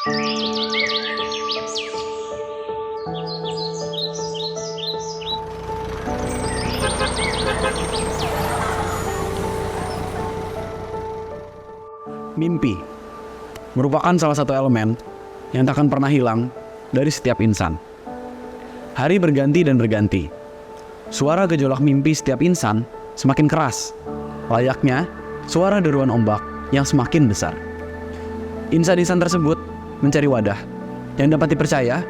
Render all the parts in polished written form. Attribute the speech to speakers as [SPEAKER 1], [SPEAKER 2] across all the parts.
[SPEAKER 1] Mimpi merupakan salah satu elemen yang tak akan pernah hilang dari setiap insan. Hari berganti dan berganti. Suara gejolak mimpi setiap insan semakin keras, layaknya suara deruan ombak yang semakin besar. Insan-insan tersebut mencari wadah yang dapat dipercaya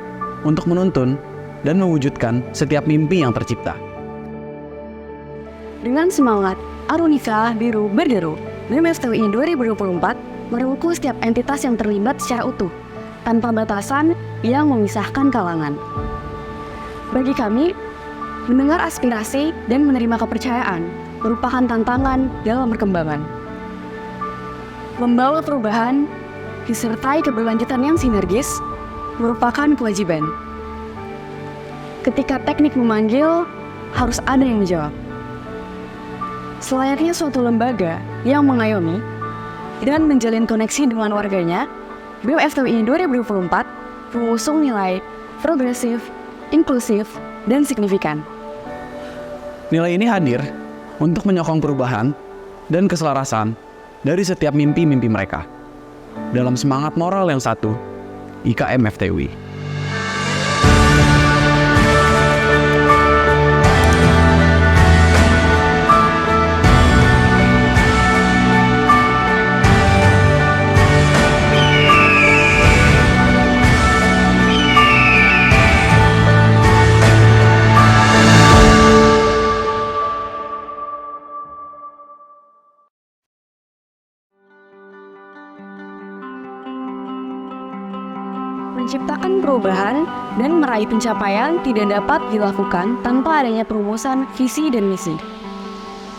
[SPEAKER 1] untuk menuntun dan mewujudkan setiap mimpi yang tercipta.
[SPEAKER 2] Dengan semangat, Arunika Biru berderu, BEM FTWI 2024 merangkul setiap entitas yang terlibat secara utuh, tanpa batasan yang memisahkan kalangan. Bagi kami, mendengar aspirasi dan menerima kepercayaan merupakan tantangan dalam perkembangan. Membawa perubahan, disertai keberlanjutan yang sinergis, merupakan kewajiban. Ketika teknik memanggil, harus ada yang menjawab. Selayaknya suatu lembaga yang mengayomi dan menjalin koneksi dengan warganya, BEM FTWI 2024 mengusung nilai progresif, inklusif, dan signifikan.
[SPEAKER 1] Nilai ini hadir untuk menyokong perubahan dan keselarasan dari setiap mimpi-mimpi mereka. Dalam semangat moral yang satu, IKM FTWI.
[SPEAKER 2] Menciptakan perubahan dan meraih pencapaian tidak dapat dilakukan tanpa adanya perumusan visi dan misi.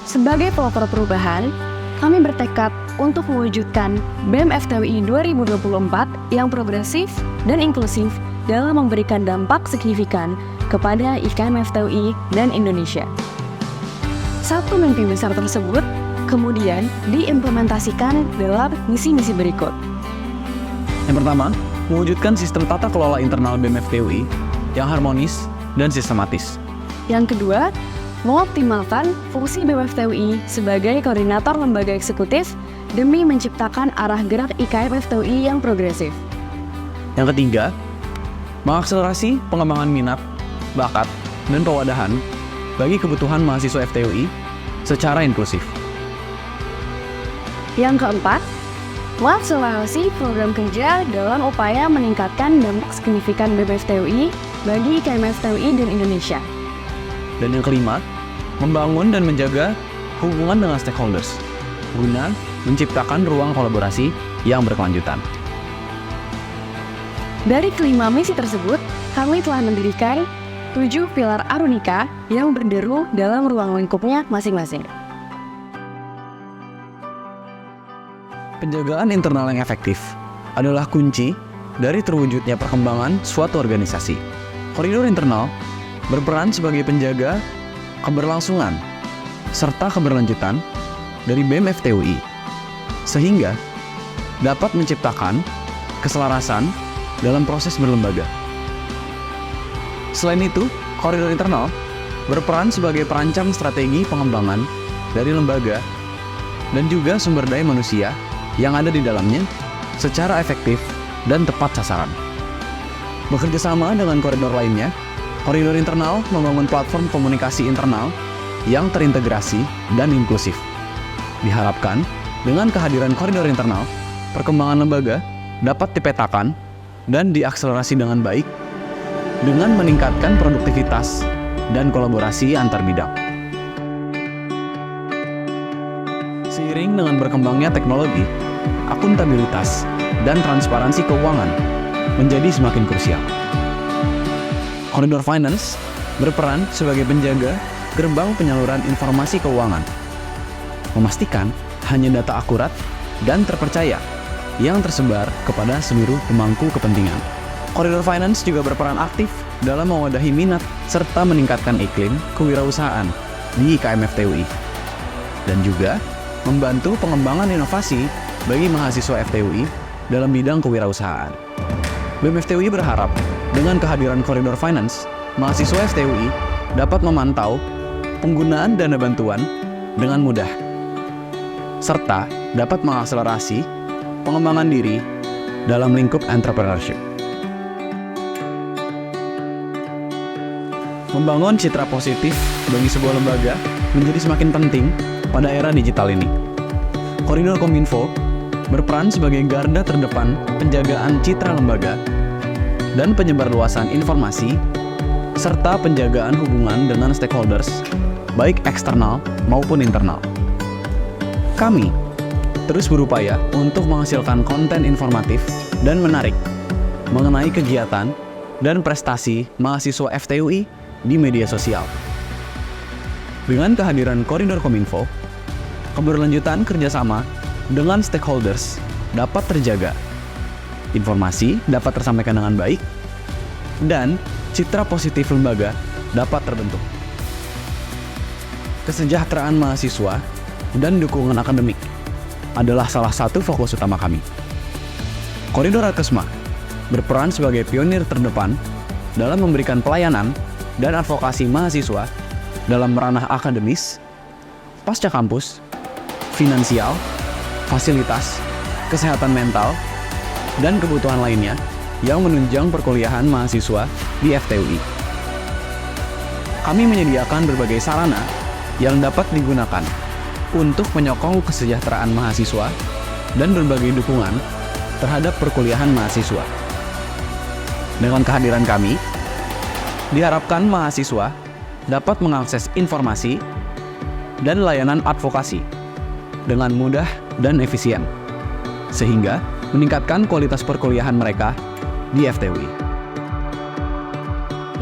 [SPEAKER 2] Sebagai pelopor perubahan, kami bertekad untuk mewujudkan BEM FTWI 2024 yang progresif dan inklusif dalam memberikan dampak signifikan kepada IKM FTWI dan Indonesia. Satu mimpi besar tersebut kemudian diimplementasikan dalam misi-misi berikut.
[SPEAKER 1] Yang pertama, mewujudkan sistem tata kelola internal BEM FTWI yang harmonis dan sistematis.
[SPEAKER 2] Yang kedua, mengoptimalkan fungsi BEM FTWI sebagai koordinator lembaga eksekutif demi menciptakan arah gerak IKM FTWI yang progresif.
[SPEAKER 1] Yang ketiga, mengakselerasi pengembangan minat, bakat, dan pewadahan bagi kebutuhan mahasiswa FTWI secara inklusif.
[SPEAKER 2] Yang keempat, mengakselerasi program kerja dalam upaya meningkatkan dampak signifikan BEM FTWI bagi IKM FTWI dan Indonesia.
[SPEAKER 1] Dan yang kelima, membangun dan menjaga hubungan dengan stakeholders guna menciptakan ruang kolaborasi yang berkelanjutan.
[SPEAKER 2] Dari kelima misi tersebut, kami telah mendirikan 7 pilar Arunika yang berderu dalam ruang lingkupnya masing-masing.
[SPEAKER 1] Penjagaan internal yang efektif adalah kunci dari terwujudnya perkembangan suatu organisasi. Koridor internal berperan sebagai penjaga keberlangsungan serta keberlanjutan dari BEM FTWI, sehingga dapat menciptakan keselarasan dalam proses berlembaga. Selain itu, koridor internal berperan sebagai perancang strategi pengembangan dari lembaga dan juga sumber daya manusia yang ada di dalamnya secara efektif dan tepat sasaran. Bekerja sama dengan koridor lainnya, koridor internal membangun platform komunikasi internal yang terintegrasi dan inklusif. Diharapkan, dengan kehadiran koridor internal, perkembangan lembaga dapat dipetakan dan diakselerasi dengan baik dengan meningkatkan produktivitas dan kolaborasi antar bidang. Seiring dengan berkembangnya teknologi, akuntabilitas dan transparansi keuangan menjadi semakin krusial. Koridor Finance berperan sebagai penjaga gerbang penyaluran informasi keuangan, memastikan hanya data akurat dan terpercaya yang tersebar kepada seluruh pemangku kepentingan. Koridor Finance juga berperan aktif dalam mewadahi minat serta meningkatkan iklim kewirausahaan di IKM FTWI, dan juga membantu pengembangan inovasi bagi mahasiswa FTWI dalam bidang kewirausahaan. BEM FTUI berharap dengan kehadiran Koridor Finance, mahasiswa FTUI dapat memantau penggunaan dana bantuan dengan mudah, serta dapat mengakselerasi pengembangan diri dalam lingkup entrepreneurship. Membangun citra positif bagi sebuah lembaga menjadi semakin penting pada era digital ini. Koridor Kominfo berperan sebagai garda terdepan penjagaan citra lembaga dan penyebarluasan informasi serta penjagaan hubungan dengan stakeholders, baik eksternal maupun internal. Kami terus berupaya untuk menghasilkan konten informatif dan menarik mengenai kegiatan dan prestasi mahasiswa FTUI di media sosial. Dengan kehadiran Koridor Kominfo, keberlanjutan kerjasama dengan stakeholders dapat terjaga, informasi dapat tersampaikan dengan baik, dan citra positif lembaga dapat terbentuk. Kesejahteraan mahasiswa dan dukungan akademik adalah salah satu fokus utama kami. Koridor Alkesma berperan sebagai pionir terdepan dalam memberikan pelayanan dan advokasi mahasiswa dalam ranah akademis, pasca kampus, finansial, fasilitas, kesehatan mental, dan kebutuhan lainnya yang menunjang perkuliahan mahasiswa di FTUI. Kami menyediakan berbagai sarana yang dapat digunakan untuk menyokong kesejahteraan mahasiswa dan berbagai dukungan terhadap perkuliahan mahasiswa. Dengan kehadiran kami, diharapkan mahasiswa dapat mengakses informasi dan layanan advokasi dengan mudah dan efisien, sehingga meningkatkan kualitas perkuliahan mereka di FTUI.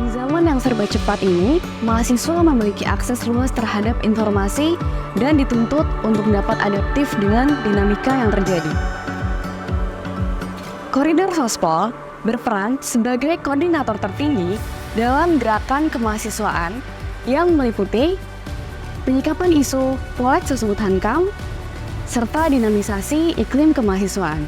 [SPEAKER 2] Di zaman yang serba cepat ini, mahasiswa memiliki akses luas terhadap informasi dan dituntut untuk dapat adaptif dengan dinamika yang terjadi. Koridor Sospol berperan sebagai koordinator tertinggi dalam gerakan kemahasiswaan yang meliputi penyikapan isu Polek Sesubut Hankam serta dinamisasi iklim kemahasiswaan.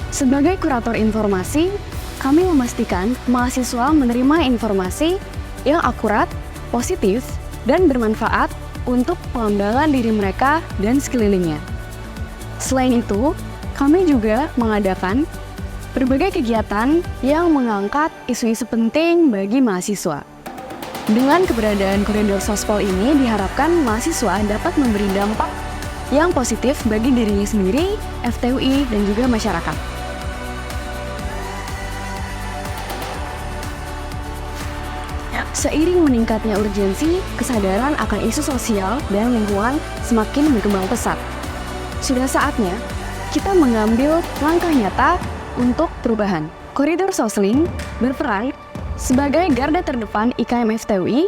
[SPEAKER 2] Sebagai kurator informasi, kami memastikan mahasiswa menerima informasi yang akurat, positif, dan bermanfaat untuk pengembangan diri mereka dan sekelilingnya. Selain itu, kami juga mengadakan berbagai kegiatan yang mengangkat isu-isu penting bagi mahasiswa. Dengan keberadaan Koridor Sospol ini diharapkan mahasiswa dapat memberi dampak yang positif bagi dirinya sendiri, FTUI, dan juga masyarakat. Seiring meningkatnya urgensi, kesadaran akan isu sosial dan lingkungan semakin berkembang pesat. Sudah saatnya kita mengambil langkah nyata untuk perubahan. Koridor Sosling berperan sebagai garda terdepan IKM FTUI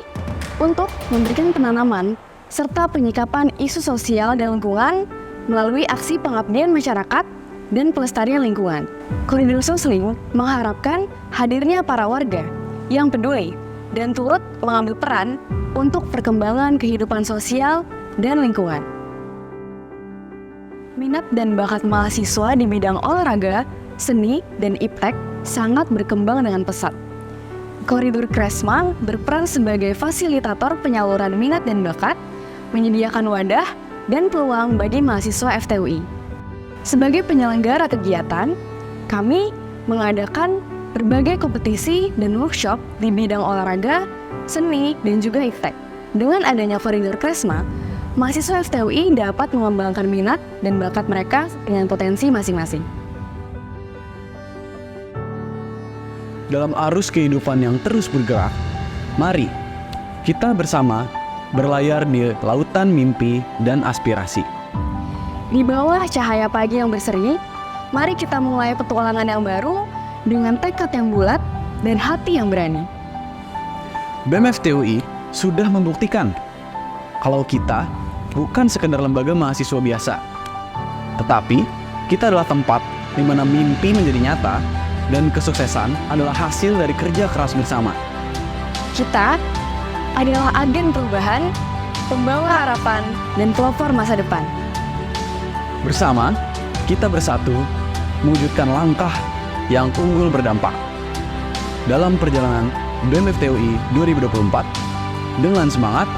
[SPEAKER 2] untuk memberikan penanaman serta penyikapan isu sosial dan lingkungan melalui aksi pengabdian masyarakat dan pelestarian lingkungan. Koridor Sosling mengharapkan hadirnya para warga yang peduli dan turut mengambil peran untuk perkembangan kehidupan sosial dan lingkungan. Minat dan bakat mahasiswa di bidang olahraga, seni, dan iptek sangat berkembang dengan pesat. Koridor Kresma berperan sebagai fasilitator penyaluran minat dan bakat, menyediakan wadah dan peluang bagi mahasiswa FTUI. Sebagai penyelenggara kegiatan, kami mengadakan berbagai kompetisi dan workshop di bidang olahraga, seni, dan juga iptek. Dengan adanya Koridor Kresma, mahasiswa FTUI dapat mengembangkan minat dan bakat mereka dengan potensi masing-masing.
[SPEAKER 1] Dalam arus kehidupan yang terus bergerak, mari kita bersama berlayar di lautan mimpi dan aspirasi.
[SPEAKER 2] Di bawah cahaya pagi yang berseri, mari kita mulai petualangan yang baru dengan tekad yang bulat dan hati yang berani.
[SPEAKER 1] BEM FTUI sudah membuktikan kalau kita bukan sekedar lembaga mahasiswa biasa, tetapi kita adalah tempat di mana mimpi menjadi nyata dan kesuksesan adalah hasil dari kerja keras bersama.
[SPEAKER 2] Kita adalah agen perubahan, pembawa harapan, dan pelopor masa depan.
[SPEAKER 1] Bersama, kita bersatu mewujudkan langkah yang unggul berdampak dalam perjalanan BEM FTUI 2024 dengan semangat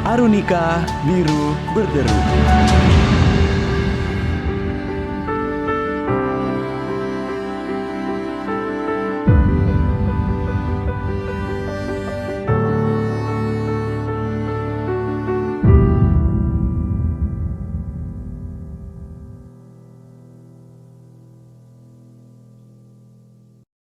[SPEAKER 1] Arunika Biru Berderu.